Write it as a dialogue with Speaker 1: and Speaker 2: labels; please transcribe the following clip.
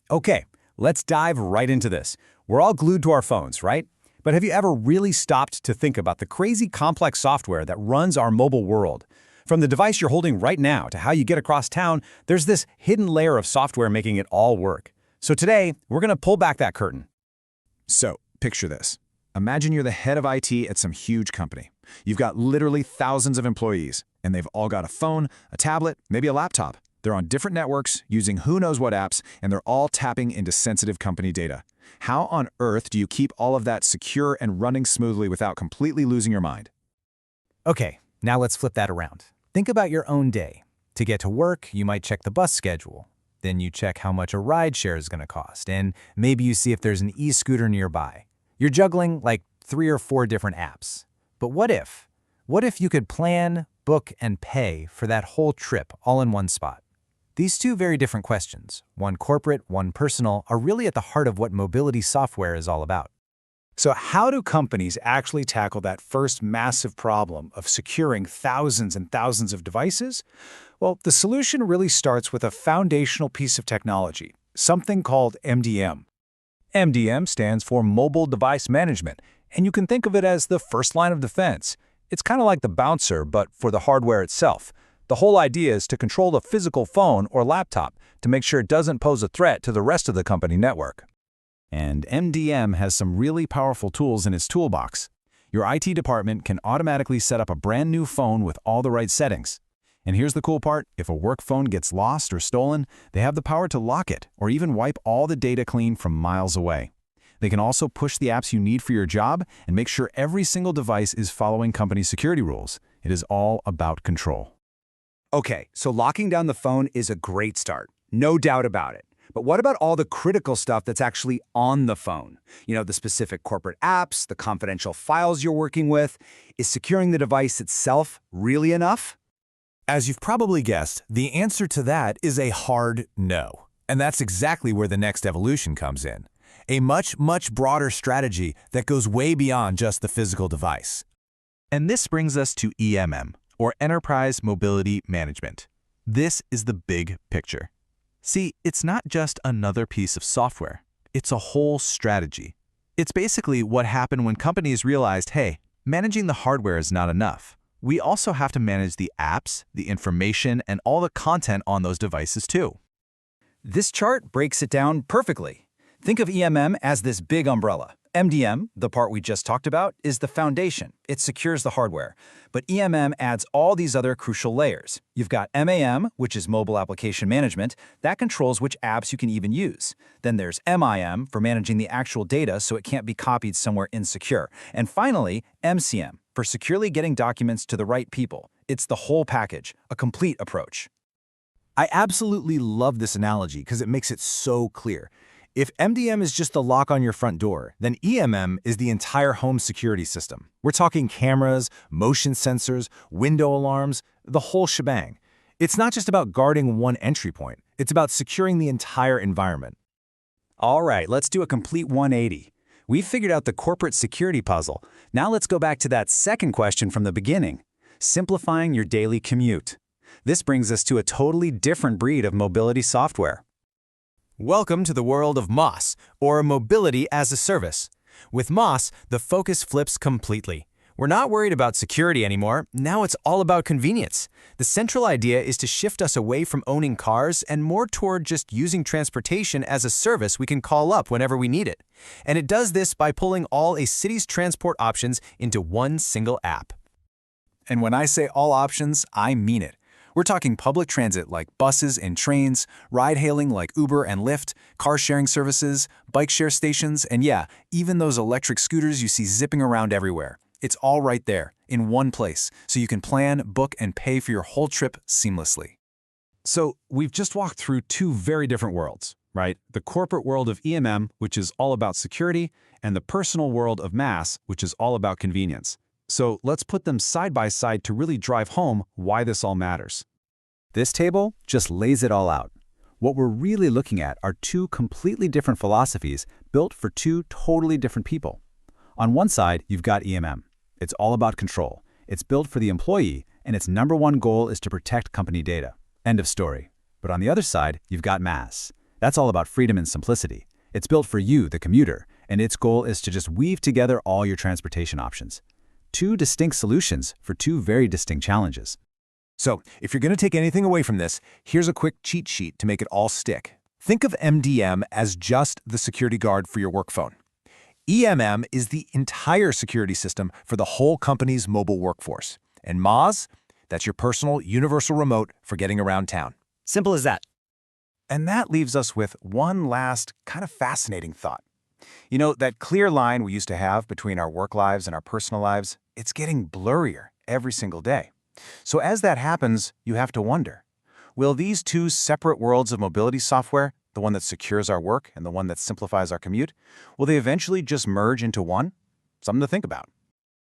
Speaker 1: Okay, let's dive right into this. We're all glued to our phones, right? But have you ever really stopped to think about the crazy complex software that runs our mobile world? From the device you're holding right now to how you get across town, there's this hidden layer of software making it all work. So today, we're going to pull back that curtain.
Speaker 2: So, picture this. Imagine you're the head of IT at some huge company. You've got literally thousands of employees, and they've all got a phone, a tablet, maybe a laptop. They're on different networks, using who knows what apps, and they're all tapping into sensitive company data. How on earth do you keep all of that secure and running smoothly without completely losing your mind?
Speaker 1: Okay, now let's flip that around. Think about your own day. To get to work, you might check the bus schedule. Then you check how much a ride share is going to cost, and maybe you see if there's an e-scooter nearby. You're juggling like 3 or 4 different apps. But what if? What if you could plan, book, and pay for that whole trip all in one spot? These two very different questions, one corporate, one personal, are really at the heart of what mobility software is all about. So how do companies actually tackle that first massive problem of securing thousands and thousands of devices? Well, the solution really starts with a foundational piece of technology, something called MDM. MDM stands for Mobile Device Management, and you can think of it as the first line of defense. It's kind of like the bouncer, but for the hardware itself. The whole idea is to control the physical phone or laptop to make sure it doesn't pose a threat to the rest of the company network. And MDM has some really powerful tools in its toolbox. Your IT department can automatically set up a brand new phone with all the right settings. And here's the cool part, if a work phone gets lost or stolen, they have the power to lock it or even wipe all the data clean from miles away. They can also push the apps you need for your job and make sure every single device is following company security rules. It is all about control.
Speaker 3: Okay, so locking down the phone is a great start, no doubt about it. But what about all the critical stuff that's actually on the phone? You know, the specific corporate apps, the confidential files you're working with. Is securing the device itself really enough?
Speaker 1: As you've probably guessed, the answer to that is a hard no. And that's exactly where the next evolution comes in. A much, much broader strategy that goes way beyond just the physical device. And this brings us to EMM, or Enterprise Mobility Management. This is the big picture. See, it's not just another piece of software. It's a whole strategy. It's basically what happened when companies realized, hey, managing the hardware is not enough. We also have to manage the apps, the information, and all the content on those devices too.
Speaker 3: This chart breaks it down perfectly. Think of EMM as this big umbrella. MDM, the part we just talked about, is the foundation. It secures the hardware. But EMM adds all these other crucial layers. You've got MAM, which is Mobile Application Management. That controls which apps you can even use. Then there's MIM for managing the actual data so it can't be copied somewhere insecure. And finally, MCM for securely getting documents to the right people. It's the whole package, a complete approach.
Speaker 1: I absolutely love this analogy because it makes it so clear. If MDM is just the lock on your front door, then EMM is the entire home security system. We're talking cameras, motion sensors, window alarms, the whole shebang. It's not just about guarding one entry point. It's about securing the entire environment.
Speaker 3: All right, let's do a complete 180. We've figured out the corporate security puzzle. Now let's go back to that second question from the beginning, simplifying your daily commute. This brings us to a totally different breed of mobility software.
Speaker 1: Welcome to the world of MOS, or Mobility as a Service. With MOS, the focus flips completely. We're not worried about security anymore. Now it's all about convenience. The central idea is to shift us away from owning cars and more toward just using transportation as a service we can call up whenever we need it. And it does this by pulling all a city's transport options into one single app. And when I say all options, I mean it. We're talking public transit like buses and trains, ride-hailing like Uber and Lyft, car-sharing services, bike-share stations, and yeah, even those electric scooters you see zipping around everywhere. It's all right there, in one place, so you can plan, book, and pay for your whole trip seamlessly.
Speaker 2: So we've just walked through 2 very different worlds, right? The corporate world of EMM, which is all about security, and the personal world of MAS, which is all about convenience. So let's put them side by side to really drive home why this all matters.
Speaker 1: This table just lays it all out. What we're really looking at are 2 completely different philosophies built for 2 totally different people. On one side, you've got EMM. It's all about control. It's built for the employee, and its number one goal is to protect company data. End of story. But on the other side, you've got MAS.
Speaker 3: That's all about freedom and simplicity. It's built for you, the commuter, and its goal is to just weave together all your transportation options. Two distinct solutions for two very distinct challenges.
Speaker 2: So, if you're going to take anything away from this, here's a quick cheat sheet to make it all stick. Think of MDM as just the security guard for your work phone. EMM is the entire security system for the whole company's mobile workforce. And Moz, that's your personal universal remote for getting around town.
Speaker 4: Simple as that.
Speaker 2: And that leaves us with one last kind of fascinating thought. You know, that clear line we used to have between our work lives and our personal lives, it's getting blurrier every single day. So as that happens, you have to wonder, will these two separate worlds of mobility software, the one that secures our work and the one that simplifies our commute, will they eventually just merge into one? Something to think about.